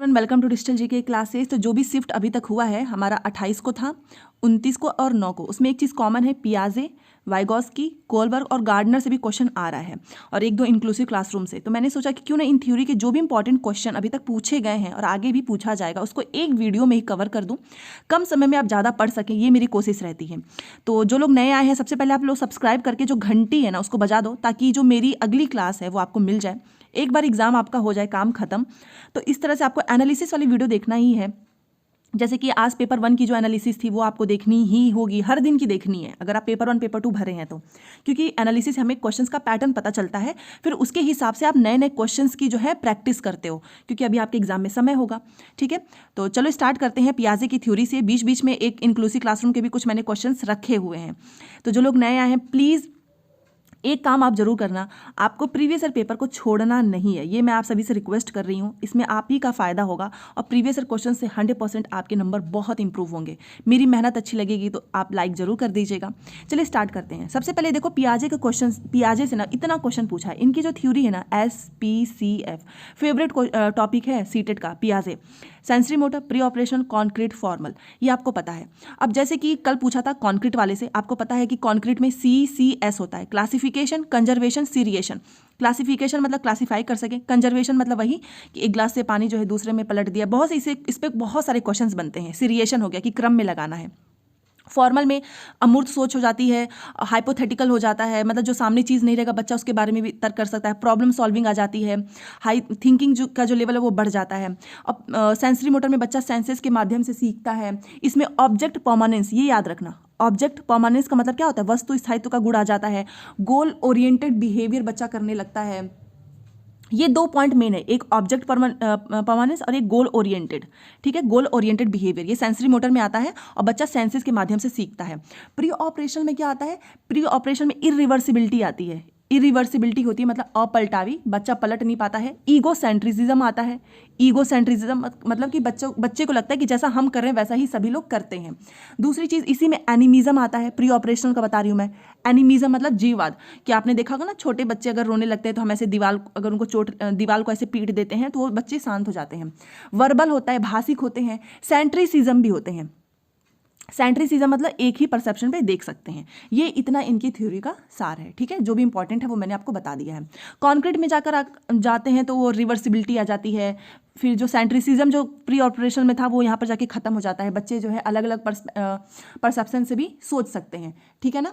Welcome to digital GK classes. तो जो भी शिफ्ट अभी तक हुआ है हमारा 28 को था, 29 को और 9 को। उसमें एक चीज़ कॉमन है, पियाजे, वाइगॉस्की, कोलबर्ग और गार्डनर से भी क्वेश्चन आ रहा है और एक दो इंक्लूसिव क्लासरूम से। तो मैंने सोचा कि क्यों ना इन थ्योरी के जो भी इंपॉर्टेंट क्वेश्चन अभी तक पूछे गए हैं और आगे भी पूछा जाएगा उसको एक वीडियो में ही कवर कर दूं, कम समय में आप ज़्यादा पढ़ सकें, ये मेरी कोशिश रहती है। तो जो लोग नए आए हैं, सबसे पहले आप लोग सब्सक्राइब करके जो घंटी है ना उसको बजा दो, ताकि जो मेरी अगली क्लास है वो आपको मिल जाए। एक बार एग्जाम आपका हो जाए, काम खत्म। तो इस तरह से आपको एनालिसिस वाली वीडियो देखना ही है। जैसे कि आज पेपर 1 की जो एनालिसिस थी वो आपको देखनी ही होगी, हर दिन की देखनी है अगर आप पेपर 1 पेपर 2 भरे हैं तो, क्योंकि एनालिसिस हमें क्वेश्चंस का पैटर्न पता चलता है, फिर उसके हिसाब से आप नए नए क्वेश्चंस की जो है प्रैक्टिस करते हो, क्योंकि अभी आपके एग्जाम में समय होगा। ठीक है, तो चलो स्टार्ट करते हैं पियाजे की थ्योरी से। बीच बीच में एक इंक्लूसिव क्लासरूम के भी कुछ मैंने क्वेश्चन रखे हुए हैं। तो जो लोग नए आए हैं, प्लीज़ एक काम आप जरूर करना, आपको प्रीवियस ईयर पेपर को छोड़ना नहीं है। ये मैं आप सभी से रिक्वेस्ट कर रही हूँ, इसमें आप ही का फायदा होगा और प्रीवियस ईयर क्वेश्चन से 100% आपके नंबर बहुत इंप्रूव होंगे। मेरी मेहनत अच्छी लगेगी तो आप लाइक जरूर कर दीजिएगा। चलिए स्टार्ट करते हैं। सबसे पहले देखो, पियाजे के क्वेश्चन, पियाजे से ना इतना क्वेश्चन पूछा है। इनकी जो थ्योरी है ना, SPCF, फेवरेट टॉपिक है सीटेट का, पियाजे। Sensory motor, pre operation, concrete, formal, ये आपको पता है। अब जैसे कि कल पूछा था कॉन्क्रीट वाले से, आपको पता है कि कॉन्क्रीट में CCS होता है, क्लासिफिकेशन, कंजर्वेशन, सीरिएशन। क्लासिफिकेशन मतलब क्लासीफाई कर सके, कंजर्वेशन मतलब वही कि एक ग्लास से पानी जो है दूसरे में पलट दिया, बहुत से इस पर बहुत सारे क्वेश्चंस बनते हैं। सीरिएशन हो गया कि क्रम में लगाना है। फॉर्मल में अमूर्त सोच हो जाती है, हाइपोथेटिकल हो जाता है, मतलब जो सामने चीज़ नहीं रहेगा बच्चा उसके बारे में भी तर्क कर सकता है। प्रॉब्लम सॉल्विंग आ जाती है, हाई थिंकिंग का जो लेवल है वो बढ़ जाता है। अब सेंसरी मोटर में बच्चा सेंसेस के माध्यम से सीखता है। इसमें ऑब्जेक्ट परमानेंस, ये याद रखना, ऑब्जेक्ट परमानेंस का मतलब क्या होता है, वस्तु स्थायित्व का गुण आ जाता है। गोल ओरिएंटेड बिहेवियर बच्चा करने लगता है। ये 2 पॉइंट मेन है, एक ऑब्जेक्ट परमानेंस और एक गोल ओरिएंटेड। ठीक है, गोल ओरिएंटेड बिहेवियर ये सेंसरी मोटर में आता है और बच्चा सेंसेस के माध्यम से सीखता है। प्री ऑपरेशन में क्या आता है, प्री ऑपरेशन में इरिवर्सिबिलिटी आती है। इरिवर्सिबिलिटी होती है मतलब अपलटावी, बच्चा पलट नहीं पाता है। ईगो सेंट्रिसिज्म आता है। ईगो सेंट्रिसिज्म मतलब कि बच्चे को लगता है कि जैसा हम कर रहे हैं वैसा ही सभी लोग करते हैं। दूसरी चीज़ इसी में एनिमिज्म आता है, प्री ऑपरेशनल का बता रही हूँ मैं। एनिमिज्म मतलब जीववाद, कि आपने देखा होगा ना, छोटे बच्चे अगर रोने लगते हैं तो हम ऐसे अगर उनको दीवार को ऐसे पीट देते हैं तो वो बच्चे शांत हो जाते हैं। वर्बल होता है, भाषिक होते हैं। सेंट्रिसिज्म भी होते हैं। सेंट्रिसिज्म मतलब एक ही परसेप्शन पे देख सकते हैं। ये इतना इनकी थ्योरी का सार है। ठीक है, जो भी इंपॉर्टेंट है वो मैंने आपको बता दिया है। कॉन्क्रीट में जाकर जाते हैं तो वो रिवर्सिबिलिटी आ जाती है। फिर जो सेंट्रिसिज्म जो प्री ऑपरेशन में था वो यहाँ पर जाके खत्म हो जाता है। बच्चे जो है अलग अलग परसेप्शन से भी सोच सकते हैं। ठीक है ना,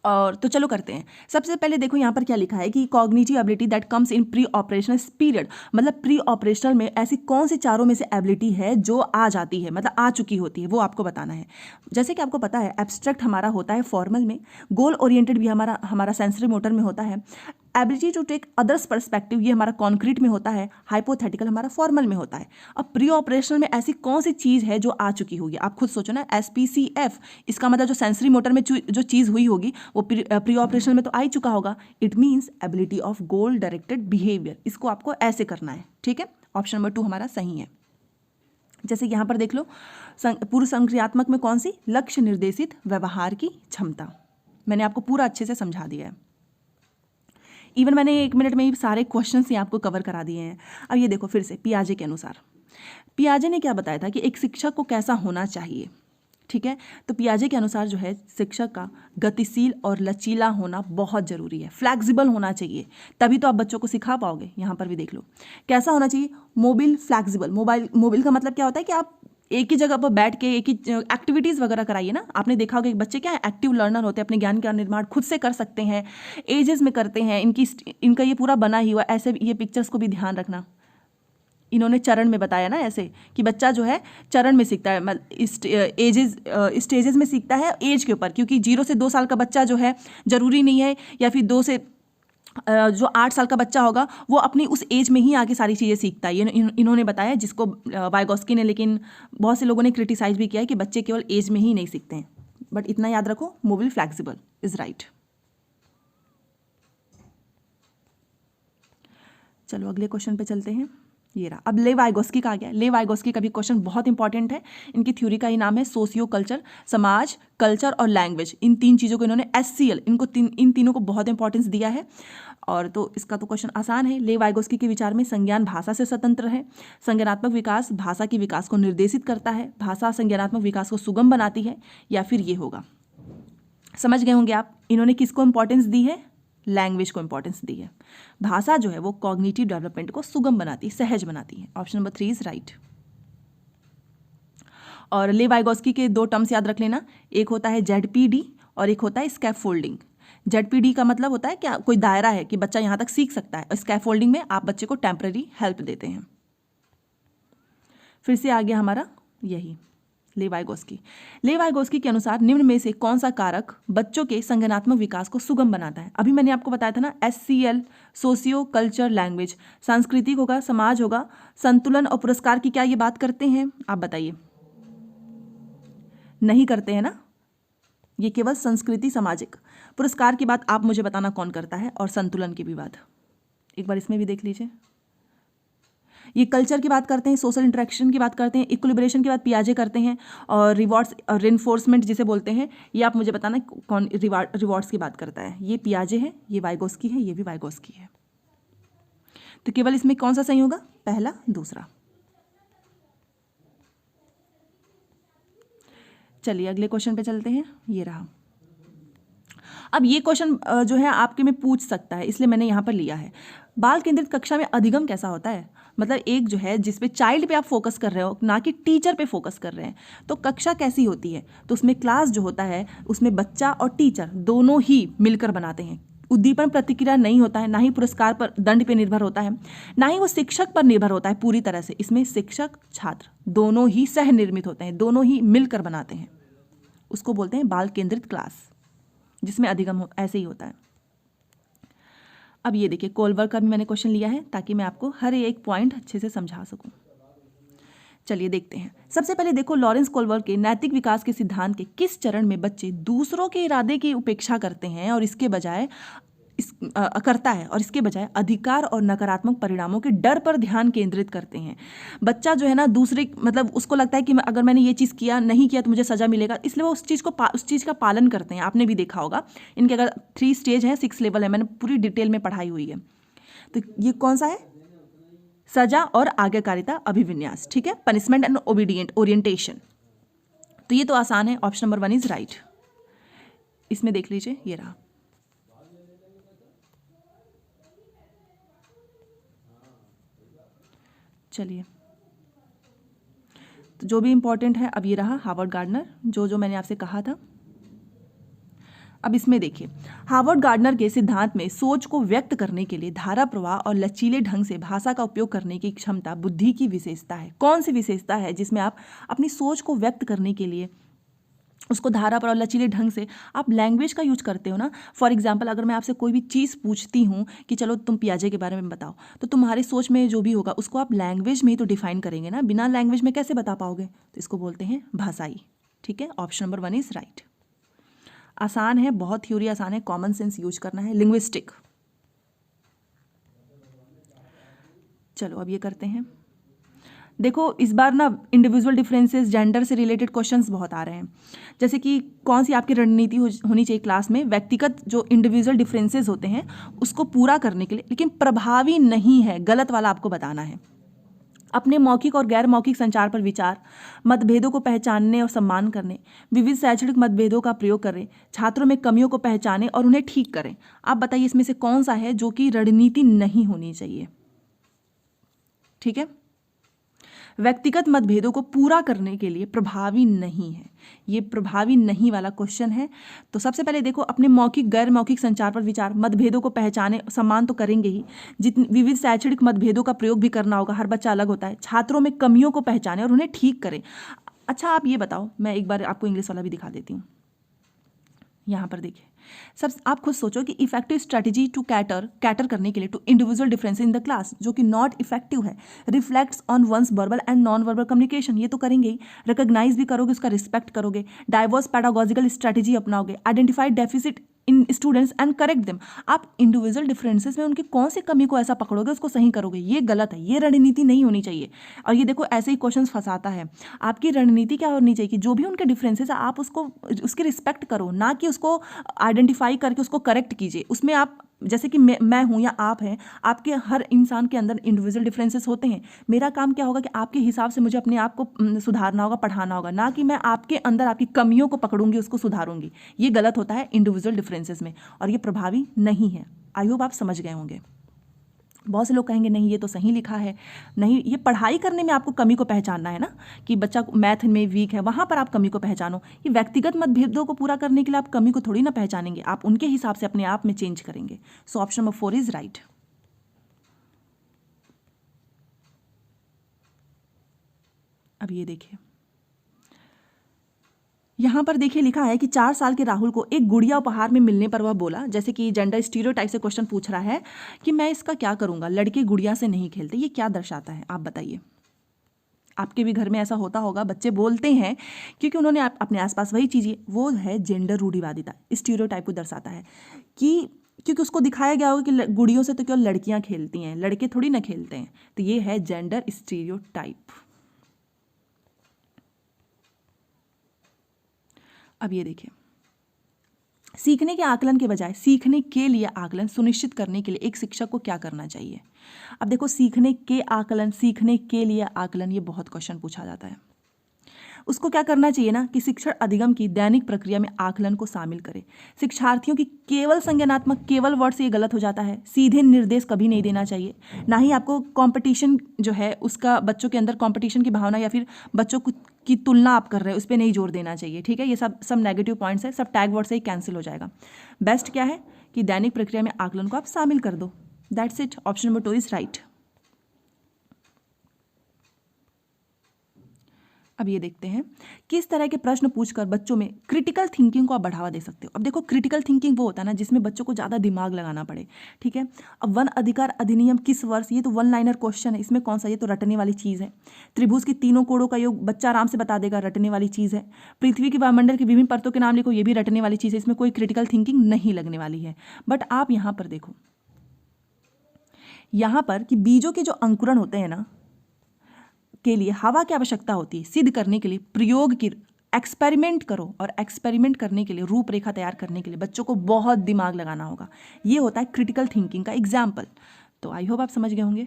और तो चलो करते हैं। सबसे पहले देखो यहाँ पर क्या लिखा है कि cognitive ability that comes in pre operational period, मतलब प्री ऑपरेशनल में ऐसी कौन सी चारों में से एबिलिटी है जो आ जाती है, मतलब आ चुकी होती है, वो आपको बताना है। जैसे कि आपको पता है एब्स्ट्रैक्ट हमारा होता है फॉर्मल में, गोल ओरिएंटेड भी हमारा सेंसरी मोटर में होता है। Ability to take others perspective ये हमारा कॉन्क्रीट में होता है। हाइपोथेटिकल हमारा फॉर्मल में होता है। अब प्री ऑपरेशनल में ऐसी कौन सी चीज़ है जो आ चुकी होगी, आप खुद सोचो ना। SPCF, इसका मतलब जो सेंसरी मोटर में जो चीज़ हुई होगी वो प्री ऑपरेशनल में तो आ ही चुका होगा। It means ability of goal directed behaviour, इसको आपको ऐसे करना है। ठीक है, ऑप्शन नंबर 2 हमारा सही है। जैसे यहाँ पर देख लो, पूर्व संक्रियात्मक में कौन सी, लक्ष्य निर्देशित व्यवहार की क्षमता, मैंने आपको पूरा अच्छे से समझा दिया है। इवन मैंने 1 मिनट में ही सारे क्वेश्चंस ही आपको कवर करा दिए हैं। अब ये देखो फिर से पियाजे के अनुसार, पियाजे ने क्या बताया था कि एक शिक्षक को कैसा होना चाहिए। ठीक है, तो पियाजे के अनुसार जो है शिक्षक का गतिशील और लचीला होना बहुत जरूरी है, फ्लैक्सिबल होना चाहिए, तभी तो आप बच्चों को सिखा पाओगे। यहाँ पर भी देख लो कैसा होना चाहिए, मोबिल, फ्लैक्सिबल। मोबिल का मतलब क्या होता है कि आप एक ही जगह पर बैठ के एक ही एक्टिविटीज़ वगैरह कराइए ना। आपने देखा होगा कि बच्चे क्या है, एक्टिव लर्नर होते हैं, अपने ज्ञान का निर्माण खुद से कर सकते हैं, एजेस में करते हैं। इनका ये पूरा बना ही हुआ ऐसे, ये पिक्चर्स को भी ध्यान रखना। इन्होंने चरण में बताया ना ऐसे कि बच्चा जो है चरण में सीखता है, स्टेजेस में सीखता है एज के ऊपर, क्योंकि 0 से 2 साल का बच्चा जो है जरूरी नहीं है, या फिर 2 से जो 8 साल का बच्चा होगा वो अपनी उस एज में ही आगे सारी चीज़ें सीखता है। ये इन्होंने बताया, जिसको वाइगॉस्की ने, लेकिन बहुत से लोगों ने क्रिटिसाइज भी किया है कि बच्चे केवल एज में ही नहीं सीखते हैं। बट इतना याद रखो, मोबिल फ्लैक्सिबल इज राइट। चलो अगले क्वेश्चन पे चलते हैं। ये रहा। अब ले वाइगोस्की का आ गया। ले वाइगोस्की का भी क्वेश्चन बहुत इंपॉर्टेंट है। इनकी थ्योरी का ही नाम है सोशियो कल्चर, समाज, कल्चर और लैंग्वेज। इन तीन चीज़ों को इन्होंने SCL इन तीनों को बहुत इंपॉर्टेंस दिया है। और तो इसका तो क्वेश्चन आसान है। ले वाइगोस्की के विचार में संज्ञान भाषा से स्वतंत्र है। संज्ञानात्मक विकास भाषा के विकास को निर्देशित करता है। भाषा संज्ञानात्मक विकास को सुगम बनाती है, या फिर ये होगा। समझ गए होंगे आप, इन्होंने किसको इंपॉर्टेंस दी है? लैंग्वेज को इंपॉर्टेंस दी है। भाषा जो है वो कॉग्निटिव डेवलपमेंट को सुगम बनाती है, सहज बनाती है। Option number 3 is right. और ले वाइगोस्की के 2 टर्म्स याद रख लेना, एक होता है ZPD और एक होता है स्कैफोल्डिंग। ZPD का मतलब होता है क्या, कोई दायरा है कि बच्चा यहाँ तक सीख सकता है, और स्कैफोल्डिंग में आप बच्चे को टेम्पररी हेल्प देते हैं। फिर से आ गया हमारा यही ले वाइगोस्की। ले वाइगोस्की के अनुसार निम्न में से कौन सा कारक बच्चों के संज्ञानात्मक विकास को सुगम बनाता है? अभी मैंने आपको बताया था ना, SCL सोशियो कल्चर लैंग्वेज, सांस्कृतिक होगा, समाज होगा, संतुलन और पुरस्कार की क्या ये बात करते हैं? आप बताइए। नहीं करते हैं ना, ये केवल संस्कृति सामाजिक। पुरस्कार की बात आप मुझे बताना कौन करता है, और संतुलन की भी बात एक बार इसमें भी देख लीजिए। ये कल्चर की बात करते हैं, सोशल इंटरेक्शन की बात करते हैं, इक्विलिब्रेशन की बात पियाजे करते हैं, और रिवॉर्ड्स और रेनफोर्समेंट जिसे बोलते हैं, ये आप मुझे बताना कौन रिवॉर्ड्स की बात करता है। ये पियाजे है, ये वाइगोस्की है, ये भी वाइगोस्की है। तो केवल इसमें कौन सा सही होगा? पहला, दूसरा। चलिए अगले क्वेश्चन पे चलते हैं। ये रहा। अब ये क्वेश्चन जो है आपके में पूछ सकता है, इसलिए मैंने यहाँ पर लिया है। बाल केंद्रित कक्षा में अधिगम कैसा होता है? मतलब एक जो है जिसपे चाइल्ड पे आप फोकस कर रहे हो, ना कि टीचर पे फोकस कर रहे हैं, तो कक्षा कैसी होती है? तो उसमें क्लास जो होता है उसमें बच्चा और टीचर दोनों ही मिलकर बनाते हैं। उद्दीपन प्रतिक्रिया नहीं होता है, ना ही पुरस्कार पर दंड पे निर्भर होता है, ना ही वो शिक्षक पर निर्भर होता है पूरी तरह से। इसमें शिक्षक छात्र दोनों ही सह निर्मित होते हैं, दोनों ही मिलकर बनाते हैं। उसको बोलते हैं बाल केंद्रित क्लास, जिसमें अधिगम ऐसे ही होता है। अब ये देखिए, कोलबर्ग का भी मैंने क्वेश्चन लिया है ताकि मैं आपको हर एक पॉइंट अच्छे से समझा सकूं। चलिए देखते हैं। सबसे पहले देखो, लॉरेंस कोलबर्ग के नैतिक विकास के सिद्धांत के किस चरण में बच्चे दूसरों के इरादे की उपेक्षा करते हैं और इसके बजाय इसके बजाय अधिकार और नकारात्मक परिणामों के डर पर ध्यान केंद्रित करते हैं। बच्चा जो है ना, दूसरे मतलब उसको लगता है कि अगर मैंने ये चीज़ किया नहीं किया तो मुझे सज़ा मिलेगा, इसलिए वो उस चीज़ का पालन करते हैं। आपने भी देखा होगा, इनके अगर 3 स्टेज है, 6 लेवल है, मैंने पूरी डिटेल में पढ़ाई हुई है। तो ये कौन सा है? सजा और आज्ञाकारिता अभिविन्यास, ठीक है, पनिशमेंट एंड ओरिएंटेशन। तो ये तो आसान है, ऑप्शन नंबर 1 इज राइट। इसमें देख लीजिए, ये रहा। चलिए, तो जो भी इंपॉर्टेंट है अब ये रहा, हार्वर्ड गार्डनर, जो मैंने आपसे कहा था। अब इसमें देखिए, हार्वर्ड गार्डनर के सिद्धांत में सोच को व्यक्त करने के लिए धारा प्रवाह और लचीले ढंग से भाषा का उपयोग करने की क्षमता बुद्धि की विशेषता है। कौन सी विशेषता है जिसमें आप अपनी सोच को व्यक्त करने के लिए उसको धारा पर और लचीले ढंग से आप लैंग्वेज का यूज करते हो ना। फॉर एग्जांपल, अगर मैं आपसे कोई भी चीज़ पूछती हूँ कि चलो तुम पियाजे के बारे में बताओ, तो तुम्हारी सोच में जो भी होगा उसको आप लैंग्वेज में ही तो डिफाइन करेंगे ना, बिना लैंग्वेज में कैसे बता पाओगे? तो इसको बोलते हैं भाषाई, ठीक है। Option number 1 is right. आसान है, बहुत थ्योरी आसान है, कॉमन सेंस यूज करना है। लिंग्विस्टिक, चलो अब ये करते हैं। देखो इस बार ना इंडिविजुअल डिफरेंसेस, जेंडर से रिलेटेड क्वेश्चंस बहुत आ रहे हैं। जैसे कि कौन सी आपकी रणनीति होनी चाहिए क्लास में, व्यक्तिगत जो इंडिविजुअल डिफरेंसेस होते हैं उसको पूरा करने के लिए, लेकिन प्रभावी नहीं है, गलत वाला आपको बताना है। अपने मौखिक और गैर मौखिक संचार पर विचार, मतभेदों को पहचानने और सम्मान करने, विविध शैक्षणिक मतभेदों का प्रयोग करें, छात्रों में कमियों को पहचानें और उन्हें ठीक करें। आप बताइए इसमें से कौन सा है जो कि रणनीति नहीं होनी चाहिए? ठीक है, व्यक्तिगत मतभेदों को पूरा करने के लिए प्रभावी नहीं है, ये प्रभावी नहीं वाला क्वेश्चन है। तो सबसे पहले देखो, अपने मौखिक गैर मौखिक संचार पर विचार, मतभेदों को पहचाने, सम्मान तो करेंगे ही, जितने विविध शैक्षणिक मतभेदों का प्रयोग भी करना होगा, हर बच्चा अलग होता है, छात्रों में कमियों को पहचाने और उन्हें ठीक करें। अच्छा आप ये बताओ, मैं एक बार आपको इंग्लिश वाला भी दिखा देती हूँ। यहाँ पर देखिए, सब आप खुद सोचो कि इफेक्टिव स्ट्रेटजी टू कैटर करने के लिए to individual difference in the class, जो कि नॉट इफेक्टिव है, reflects on one's verbal and non verbal communication, ये तो करेंगे ही, रिकॉग्नाइज भी करोगे, उसका रिस्पेक्ट करोगे, डाइवर्स पेडागोजिकल स्ट्रेटजी अपनाओगे, identify deficit in students and correct them. आप इंडिविजुअल डिफरेंसेस में उनकी कौन सी कमी को ऐसा पकड़ोगे उसको सही करोगे, ये गलत है, ये रणनीति नहीं होनी चाहिए। और ये देखो ऐसे ही क्वेश्चन फंसाता है। आपकी रणनीति क्या होनी चाहिए कि जो भी उनके डिफरेंसेस है आप उसको उसकी रिस्पेक्ट करो, ना कि उसको आइडेंटिफाई करके उसको करेक्ट कीजिए। उसमें आप जैसे कि मैं हूँ या आप हैं, आपके हर इंसान के अंदर इंडिविजुअल डिफरेंसेस होते हैं। मेरा काम क्या होगा कि आपके हिसाब से मुझे अपने आप को सुधारना होगा, पढ़ाना होगा, ना कि मैं आपके अंदर आपकी कमियों को पकड़ूंगी, उसको सुधारूंगी। ये गलत होता है इंडिविजुअल डिफरेंसेस में, और ये प्रभावी नहीं है। आई होप आप समझ गए होंगे। बहुत से लोग कहेंगे नहीं ये तो सही लिखा है, नहीं, ये पढ़ाई करने में आपको कमी को पहचानना है ना, कि बच्चा मैथ में वीक है, वहाँ पर आप कमी को पहचानो। ये व्यक्तिगत मतभेदों को पूरा करने के लिए आप कमी को थोड़ी ना पहचानेंगे, आप उनके हिसाब से अपने आप में चेंज करेंगे। So option number 4 is right. अब ये देखिए, यहाँ पर देखिए लिखा है कि 4 साल के राहुल को एक गुड़िया उपहार में मिलने पर वह बोला, जैसे कि जेंडर स्टीरियोटाइप से क्वेश्चन पूछ रहा है कि मैं इसका क्या करूँगा, लड़के गुड़िया से नहीं खेलते। ये क्या दर्शाता है आप बताइए। आपके भी घर में ऐसा होता होगा, बच्चे बोलते हैं क्योंकि उन्होंने अपने आसपास वही चीज़, वो है जेंडर रूढ़िवादिता, स्टीरियोटाइप को दर्शाता है कि क्योंकि उसको दिखाया गया होगा कि गुड़ियों से तो केवल लड़कियां खेलती हैं, लड़के थोड़ी ना खेलते हैं। तो ये है जेंडर स्टीरियोटाइप। अब ये देखिए, सीखने के आकलन के बजाय सीखने के लिए आकलन सुनिश्चित करने के लिए एक शिक्षक को क्या करना चाहिए। अब देखो, सीखने के आकलन, सीखने के लिए आकलन, ये बहुत क्वेश्चन पूछा जाता है। उसको क्या करना चाहिए ना कि शिक्षण अधिगम की दैनिक प्रक्रिया में आकलन को शामिल करे। शिक्षार्थियों की केवल संज्ञानात्मक, केवल वर्ड से ये गलत हो जाता है। सीधे निर्देश कभी नहीं देना चाहिए। ना ही आपको कंपटीशन जो है उसका, बच्चों के अंदर कंपटीशन की भावना या फिर बच्चों की तुलना आप कर रहे हैं उस पर नहीं जोर देना चाहिए। ठीक है, ये सब नेगेटिव पॉइंट्स है, सब टैग वर्ड से ही कैंसिल हो जाएगा। बेस्ट क्या है कि दैनिक प्रक्रिया में आकलन को आप शामिल कर दो। That's it. Option number 2 is right. अब ये देखते हैं किस तरह के प्रश्न पूछकर बच्चों में क्रिटिकल थिंकिंग को आप बढ़ावा दे सकते हो। अब देखो, क्रिटिकल थिंकिंग वो होता है ना जिसमें बच्चों को ज़्यादा दिमाग लगाना पड़े। ठीक है, अब वन अधिकार अधिनियम किस वर्ष, ये तो 1 लाइनर क्वेश्चन है, इसमें कौन सा, ये तो रटने वाली चीज़ है। त्रिभुज की तीनों कोणों का योग बच्चा आराम से बता देगा, रटने वाली चीज़ है। पृथ्वी के वायुमंडल की विभिन्न परतों के नाम लिखो, ये भी रटने वाली चीज़ है, इसमें कोई क्रिटिकल थिंकिंग नहीं लगने वाली है। बट आप यहाँ पर देखो, यहाँ पर कि बीजों के जो अंकुरण होते हैं ना के लिए हवा की आवश्यकता होती है, सिद्ध करने के लिए प्रयोग की एक्सपेरिमेंट करो, और एक्सपेरिमेंट करने के लिए, रूपरेखा तैयार करने के लिए बच्चों को बहुत दिमाग लगाना होगा। ये होता है क्रिटिकल थिंकिंग का एग्जाम्पल। तो आई होप आप समझ गए होंगे।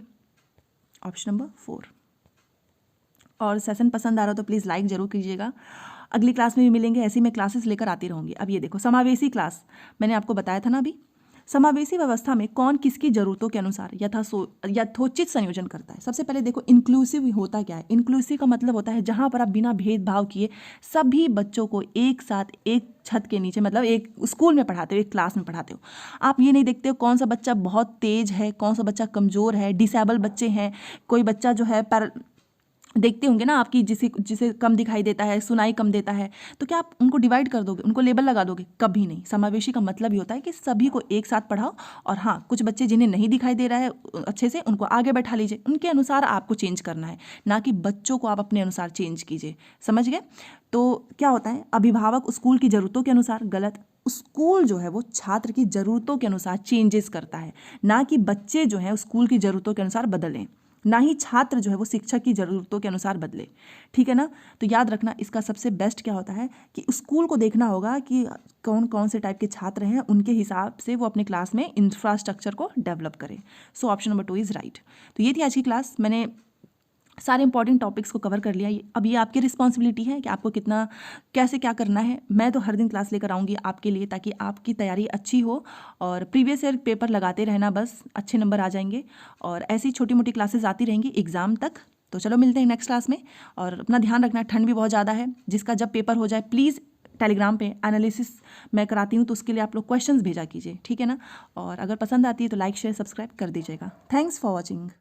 Option number 4। और सेशन पसंद आ रहा हो तो प्लीज़ लाइक जरूर कीजिएगा। अगली क्लास में भी मिलेंगे, ऐसी मैं क्लासेस लेकर आती रहूँगी। अब ये देखो, समावेशी क्लास मैंने आपको बताया था ना अभी। समावेशी व्यवस्था में कौन किसकी जरूरतों के अनुसार यथोचित संयोजन करता है। सबसे पहले देखो, इंक्लूसिव होता क्या है। इंक्लूसिव का मतलब होता है जहाँ पर आप बिना भेदभाव किए सभी बच्चों को एक साथ एक छत के नीचे, मतलब एक स्कूल में पढ़ाते हो, एक क्लास में पढ़ाते हो। आप ये नहीं देखते हो कौन सा बच्चा बहुत तेज है, कौन सा बच्चा कमज़ोर है, डिसेबल बच्चे हैं, कोई बच्चा जो है देखते होंगे ना आपकी, जिसे कम दिखाई देता है, सुनाई कम देता है, तो क्या आप उनको डिवाइड कर दोगे, उनको लेबल लगा दोगे? कभी नहीं। समावेशी का मतलब ही होता है कि सभी को एक साथ पढ़ाओ, और हाँ, कुछ बच्चे जिन्हें नहीं दिखाई दे रहा है अच्छे से, उनको आगे बैठा लीजिए, उनके अनुसार आपको चेंज करना है, ना कि बच्चों को आप अपने अनुसार चेंज कीजिए। समझ गए? तो क्या होता है, अभिभावक स्कूल की ज़रूरतों के अनुसार, गलत। स्कूल जो है वो छात्र की ज़रूरतों के अनुसार चेंजेस करता है, ना कि बच्चे जो हैं स्कूल की ज़रूरतों के अनुसार बदलें, ना ही छात्र जो है वो शिक्षक की ज़रूरतों के अनुसार बदले। ठीक है ना? तो याद रखना, इसका सबसे बेस्ट क्या होता है कि स्कूल को देखना होगा कि कौन कौन से टाइप के छात्र हैं, उनके हिसाब से वो अपने क्लास में इंफ्रास्ट्रक्चर को डेवलप करें। So option number 2 is right. तो ये थी आज की क्लास। मैंने सारे इंपॉर्टेंट टॉपिक्स को कवर कर लिया। अब ये आपकी रिस्पॉन्सिबिलिटी है कि आपको कितना, कैसे क्या करना है। मैं तो हर दिन क्लास लेकर आऊँगी आपके लिए, ताकि आपकी तैयारी अच्छी हो, और प्रीवियस ईयर पेपर लगाते रहना, बस अच्छे नंबर आ जाएंगे। और ऐसी छोटी मोटी क्लासेस आती रहेंगी एग्ज़ाम तक। तो चलो मिलते हैं नेक्स्ट क्लास में, और अपना ध्यान रखना। ठंड भी बहुत ज़्यादा है, जिसका जब पेपर हो जाए प्लीज़ टेलीग्राम पे एनालिसिस मैं कराती हूँ, तो उसके लिए आप लोग क्वेश्चंस भेजा कीजिए। ठीक है ना? और अगर पसंद आती है तो लाइक शेयर सब्सक्राइब कर दीजिएगा। Thanks for watching.